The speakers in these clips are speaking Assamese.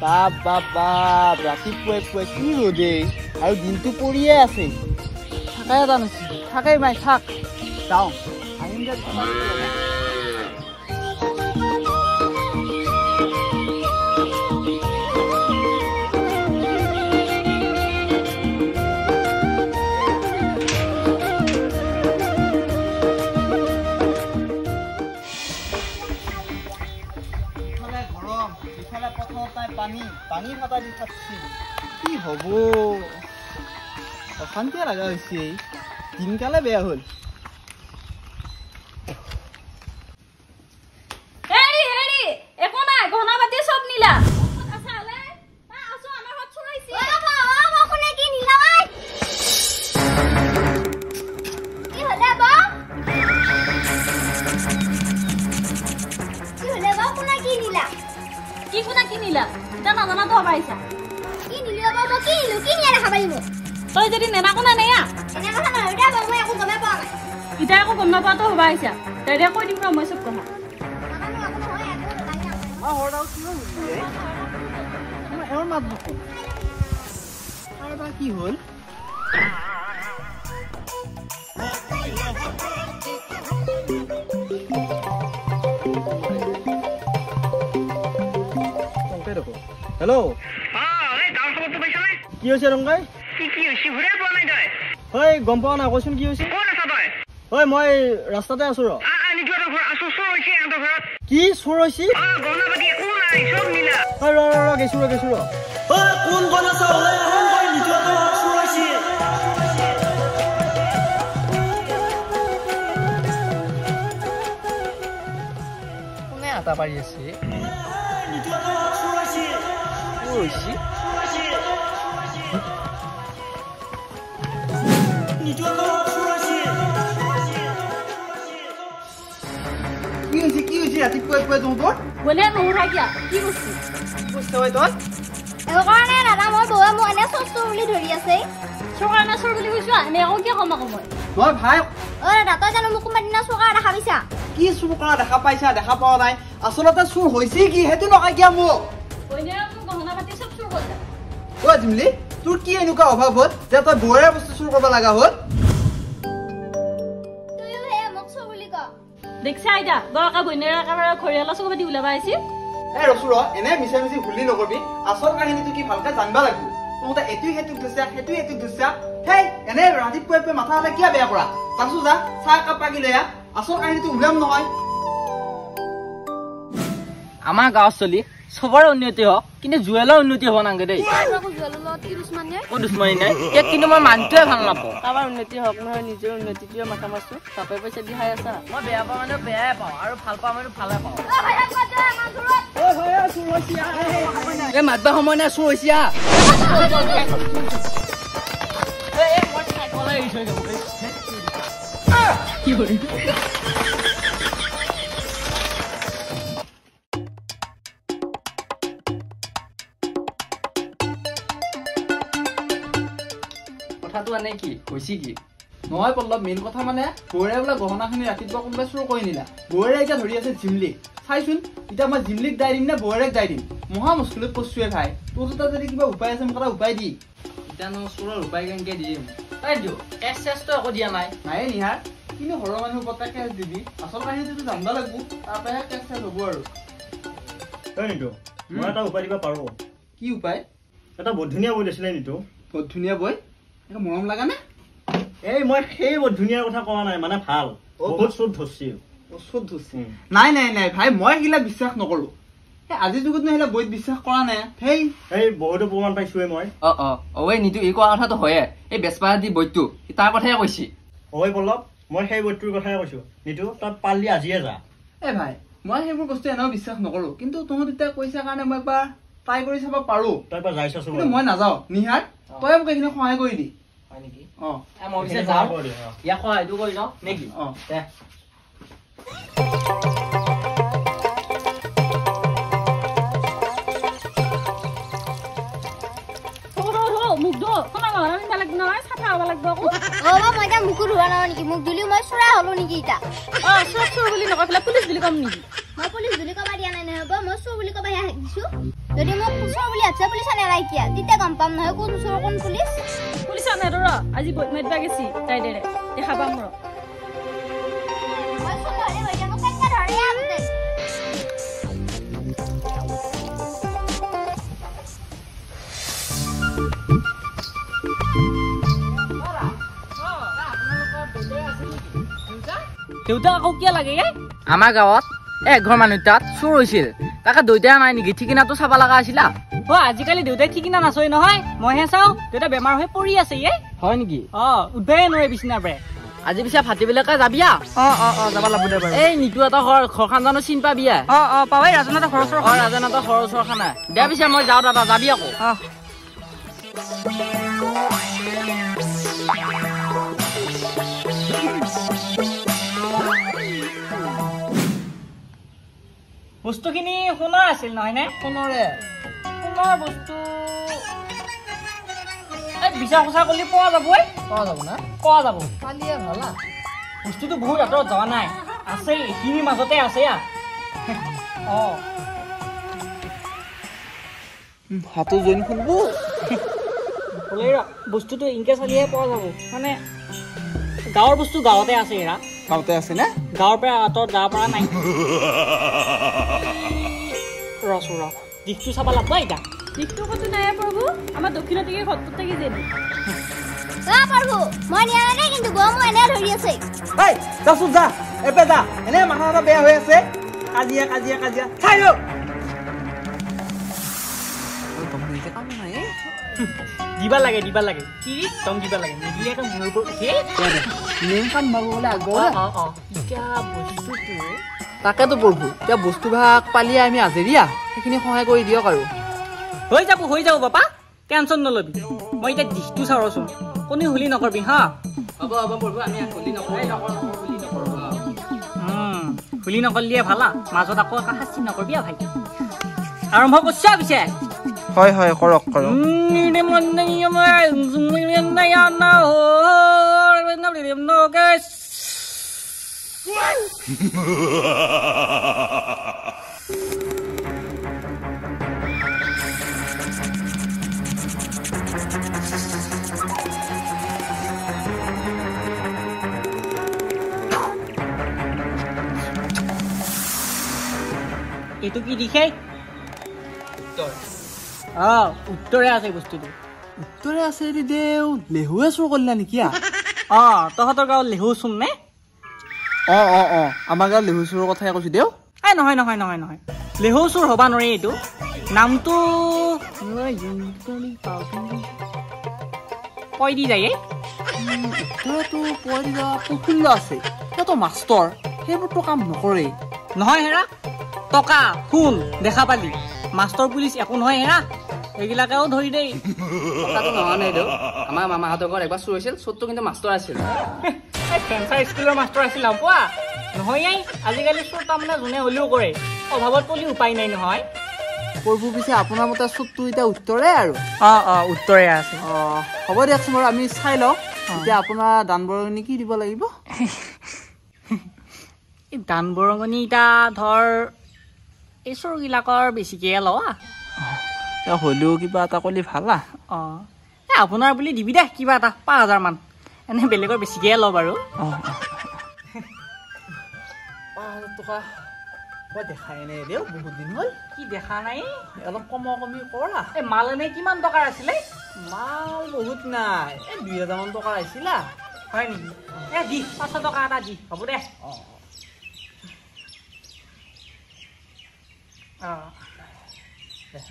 বাপ বাপ বাপ ৰাতিপুৱাই কি ৰ'দে আৰু দিনটো পৰিয়ে আছে থাকাই এটা নাছিল থাকাই মাই থাক যাওঁ আহিম দে পানী ফাটা দি থাকছি কি হব অশান্তিয়ে লগা হৈছে দিনকালে বেয়া হ'ল হেৰি হেৰি একো নাই গহনা পাতি চব নিলা কি কোনা কিনিলা এটা নাজানা তো পাইছা কি নিলিও বাবা কি নিলো কি নিয়া দেখা পাইবো তই যদি নেনা কোনা নেয়া এনে কথা নহয় এটা বাবা একো গমে পাও না ইটা একো গমে পাও তো হবাইছা তেৰে কৈ দিম মই সব কথা মা হৰদাও কি হ'ল মই এৰ মাত বকো আৰু বা কি হ'ল হেল্ল' এই গাঁৱৰ খবৰটো পাইছানে কি হৈছে ৰংগাই কি হৈছে ঘূৰে পোৱা নাই তই হয় গম পোৱা নাই কচোন কি হৈছে ক'ত আছা তই হয় মই ৰাস্তাতে আছো ৰ নিজ ঘৰ আছো চোৰ হৈছে ইহঁতৰ ঘৰত কি চোৰ হৈছে গহনা পাতি একো নাই চব নিলা হয় ৰ গেছো ৰ কোন কোন আছা নিজৰ ঘৰত চোৰ হৈছে কোনে আটা পাৰি আছে নিজৰ ঘৰত চোৰ হৈছে কি হৈছে ৰাতিপুৱাই তহঁতৰ বলে নহা কিয়া কি বস্তু বুঝতে হয় তই একাৰণে দাদা মই বৌয়ে মোক এনে চস্তু বুলি ধৰি আছে চৰকাৰ না চৰ বুলি কৈছো আমি আকৌ কি কম আকৌ মই ভাই অ দাদা তই জানো মোক কোনোবা দিনা চৰকাৰ দেখা পাইছা কি চুৰ কৰা দেখা পাইছা দেখা পোৱা নাই আচলতে চুৰ হৈছে কি সেইটো নকয় কিয়া মোক কইনে মোক গহনা পাতি চব চুৰ কৰিলা অ জিমলি তোৰ কি এনেকুৱা অভাৱ হ'ল যে তই বৌৰে বস্তু চুৰ কৰিব লগা হ'ল তুইও হে মোক চুৰ বুলি ক দেখছা আইতা গকা বইনেৰ একেবাৰে খৰিয়ালা চকু পাতি ওলাবা আহিছি এই ৰচুৰ এনে মিছা মিছি ভুলি নকৰবি আচল কাহিনীটো কি ভালকে জানিবা লাগিব তহঁতে এইটোই সেইটোক ধুইছা সেইটোই ধুইছা হেই এনে ৰাতিপুৱাই মাথা হ'লে কিয় বেয়া কৰা চাচো যা চাহ একাপ পাকি লৈ আহ আচল কাহিনীটো উলিয়াম নহয় আমাৰ গাঁৱত চলি সবৰে উন্নতি হওক কিন্তু জুৱেলৰ উন্নতি হ'ব নালাগে দেই দুশ্মনী নাই ইয়াক কিন্তু মই মানুহটোৱে ভাল নাপাওঁ আমাৰ উন্নতি হওক নহয় নিজৰ উন্নতিটোৱে মাথা মাৰছো বাপে পইচা দি খাই আছা মই বেয়া পাওঁ মানে বেয়াই পাওঁ আৰু ভাল পাওঁ মানে ভালে পাওঁ এই মাতবা সময় নাই চুৰ হৈছে কি কৰি কথাটো এনে কি হৈছে কি নহয় পল্লৱ মেইন কথা মানে বৌৰে বোলে গহনাখিনি ৰাতিপুৱা কোনোবাই চুৰ কৰি নিলা বৌৰে এতিয়া ধৰি আছে জিমলিক চাইচোন এতিয়া মই জিমলিক দাই দিম নে বৌৰেক দাই দিম মহা মুস্কিলত পচুৱে ভাই তোৰ তাত যদি কিবা উপায় আছে মোক এটা উপায় দি এতিয়া ন চোৰৰ উপায় কেনেকে দিম তাই দিওঁ কেছ চেছটো একো দিয়া নাই নায়ে নিহাৰ কিন্তু সৰৰ মানুহ ওপৰত কেছ দিবি আচল কাহিনীটো জানিব লাগিব তাৰপৰাহে কেছ চেছ হ'ব আৰু মই এটা উপায় দিব পাৰো কি উপায় এটা বহুত ধুনীয়া বৈ দিছিলে নিতো বহুত ধুনীয়া বৈ মৰম লাগা নে এই মই সেই বহুত ধুনীয়া কথা কোৱা নাই মানে ভাল বহুত চুট ধৰছি নাই ভাই মই সেইগিলা বিশ্বাস নকৰো আজিৰ যুগত নহলে বৈত বিশ্বাস কৰা নাই সেই বহুতো প্ৰমাণ পাইছোৱে মই নিতু এই কোৱা কথাটো হয়ে এই বেচপা দি বৈতটো তাৰ কথাই কৈছি পল্লৱ মই সেই বৈটোৰ কথাই কৈছো নিতু তাত পাৰলি আজিয়ে যা ভাই মই সেইবোৰ বস্তু এনেও বিশ্বাস নকৰো কিন্তু তহঁত এতিয়া কৈছা কাৰণে মই একবাৰ ট্ৰাই কৰি চাব পাৰো তই এবাৰ যাই চাচোন মই নাযাওঁ নিহাৰ তই মোক এইখিনি সহায় কৰি দি হয় নেকি মই পিছে যাওঁ ইয়াক সহায়টো কৰি লওঁ নেকি দে মুখ ধো কোনা গহনা নিবা লাগিব নহয় চাফা হ'ব লাগিব আকৌ মই এতিয়া মুখো ধোৱা নাই নেকি মুখ ধুলি মই চোৰা হলো নেকি এটা চোৰ বুলি নকয় পেলাই পুলিচ বুলি কম নেকি মই পুলিচ বুলি কবা দিয়া নাই নহব মই চোৰ বুলি কবা দিছো যদি মোক চোৰ বুলি আছে পুলিচ নেৰাই কিয়া তেতিয়া গম পাম নহয় কোন চোৰ কোন পুলিচ আনে ৰ আজি বইত মাৰিবা গেছি তাই দেৰে দেখা পাম ৰ মই চোৰ ধৰে হৈ যাম কেনে ধৰে আছে দেউতা আকৌ কিয় লাগে আমাৰ গাঁৱত এঘৰ মানুহ তাত চুৰ হৈছিল তাকে দুইটাই নাই নেকি ঠিকনাটো চাব লগা আছিলা আজিকালি দেউতাই ঠিকনা নাচয় নহয় মইহে চাওঁ দেউতা বেমাৰ হৈ পৰি আছে হয় নেকি উঠবাই নোৱাৰে বিচনাৰ পৰা আজি পিছে ভাতিবেলাকে যাবিয়া যাব লাগিব দে বাৰু এই নিতু এটা ঘৰখন জানো চিন পাবিয়া পাবাই ৰাজনাথৰ ঘৰৰ ওচৰ ৰাজনাথৰ ঘৰৰ ওচৰ খানা দে পিছে মই যাওঁ দাদা যাবি আকৌ বস্তুখিনি সোণৰ আছিল নহয় নে সোণৰে সোণৰ বস্তু বিচা খোচা কৰি পোৱা যাবই পোৱা যাব না পোৱা যাব কালিয়ে ভালা বস্তুটো বহুত আঁতৰত যোৱা নাই আছে এইখিনিৰ মাজতে আছে হাতো জইন খুলবো বস্তুটো ইনকে চালিহে পোৱা যাব মানে গাঁৱৰ বস্তু গাঁৱতে আছে এৰা গাঁৱতে আছে না গাঁৱৰ পৰা আঁতৰত যাব পৰা নাই দিশটো চাব লাগব এতিয়া দিশটো কতো নাই প্ৰভু আমাৰ দক্ষিণত ঘৰটোত থাকি যে প্ৰভু মই নিয়া নাই কিন্তু গম এনে ধৰি আছে যাচোন যা এপে যা এনে মাথা এটা বেয়া হৈ আছে কাজিয়া কাজিয়া কাজিয়া চাই ৰ দিবা লাগে কি দম দিবা লাগে নিদিলে মোৰ ওপৰত মেইন কাম মাগলে আগৰ এতিয়া বস্তুটো তাকেতো প্ৰভু এতিয়া বস্তুভাগ পালি আমি আজেৰিয়া সেইখিনি সহায় কৰি দিয়ক আৰু হৈ যাব বাপা টেনচন নলবি মই এতিয়া দিশটো চাওঁচোন কোনে হুলি নকৰবি হা হ'ব প্ৰভু আমি হুলি নকৰো হুলি নকৰলিয়ে ভালা মাজত আকৌ এটা শাস্তি নকৰবি ভাই আৰম্ভ কৰিছ পিছে হয় কৰক এইটো কি দিছে উত্তৰে আছে বস্তুটো উত্তৰে আছে দেউ লেহুৱে চুৰ কৰিলা নেকি তহঁতৰ গাঁৱত লেহু চুম নে আমাৰ গাঁৱত লেহু চুৰৰ কথাই কৈছো দেউ নহয় লেহু চুৰ হবা নোৱাৰি এইটো নামটো কৈ দি যায় উত্তৰেতো পোৱালি প্ৰফুল্ল আছে সিহঁতো মাষ্টৰ সেইবোৰতো কাম নকৰে নহয় হেৰা টকা শুন দেখা পালি মাষ্টৰ পুলিচ একো নহয় হেৰা এইবিলাকেও ধৰি দেই কথাটো নহয় নাই দেউ আমাৰ মামাহঁতৰ ঘৰত একবাৰ চুৰ হৈছিল চোৰটো কিন্তু মাষ্টৰ আছিল ফেঞ্চাৰ স্কুলৰ মাষ্টৰ আছিল পোৱা নহয় আজিকালি চোৰ তাৰমানে যোনে হ'লেও কৰে অভাৱত পলি উপায় নাই নহয় প্ৰভু পিছে আপোনাৰ মতে চোৰটো এতিয়া উত্তৰে আৰু উত্তৰে আছে হ'ব দিয়কচোন বাৰু আমি চাই লওঁ এতিয়া আপোনাৰ দান বৰঙণি কি দিব লাগিব দান বৰঙণি এতিয়া ধৰ এই চোৰবিলাকৰ বেছিকে লোৱা হ'লেও কিবা এটা কৰিলে ভাল আপোনাৰ বুলি দিবি দে কিবা এটা 5,000 মান এনে বেলেগৰ বেছিকে লওঁ বাৰু টকা মই দেখাই নাই দেউ বহুত দিন হ'ল কি দেখা নাই অলপ কমি কৰা এই মাল এনে কিমান টকাৰ আছিলে মাল বহুত নাই 2,000 মান টকাৰ আহিছিলা হয় নেকি দি 500 টকা এটা দি হ'ব দে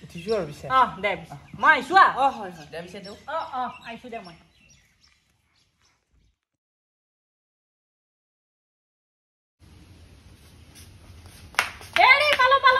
উঠিছো আৰু পিছে দে মই আহিছো হয় দে পিছে দেউ আহিছো দে মই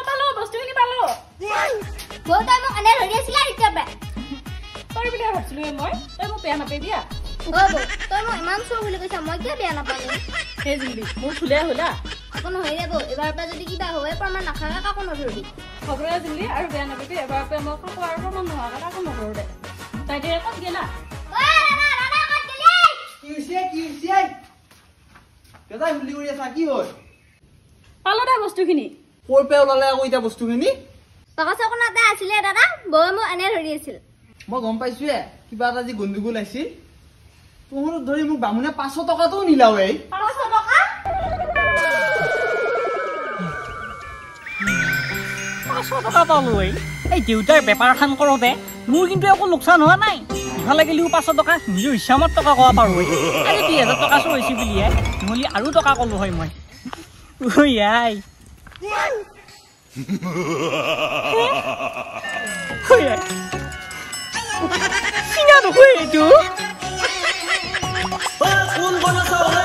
পালো বস্তুখিনি পালো তই মোক এনে ধৰি আছিলা এতিয়া তই বুলি ভাবছিলো মই তই মোক বেয়া নাপাই দিয়া তই মোক ইমান চোৰ বুলি কৈছা মই কিয় বেয়া নাপালো সেই জিম্বি মোৰ ফুলে হলা একো নহয় ৰে এবাৰ পৰা যদি কিবা হয় প্ৰমাণ নাখালে কাকো নধৰিবি খবৰে জিম্বি আৰু বেয়া নাপাবি এবাৰ পৰা মই কাকো আৰু প্ৰমাণ নোহোৱাকে কাকো নধৰো দে তাই দে ক'ত গেলা কেইটাই হুলি কৰি আছা কি হ'ল পালো দে বস্তুখিনি ক'ৰ পৰা ওলালে আকৌ এতিয়া বস্তুখিনি টকা চকনা এটা আছিলে দাদা বৌয়ে মোক এনে ধৰি আছিল মই গম পাইছোৱে কিবা এটা যি গণ্ডগোল আছিল তোহৰত ধৰি মোক বামুণে 500 টকাটো নিলাওৱে 500 টকা 500 টকা পালো এই দেউতাৰ বেপাৰখন কৰোঁতে মোৰ কিন্তু একো লোকচান হোৱা নাই ইফালে গেলিও 500 টকা নিজৰ ইচ্ছামত টকা ক'ব পাৰোঁ আজি 2000 টকা চুৰিছি বুলিহে নহ'লে আৰু টকা ক'লো হয় মই আই চিঙা নকয় এইটো কোন বনাইছা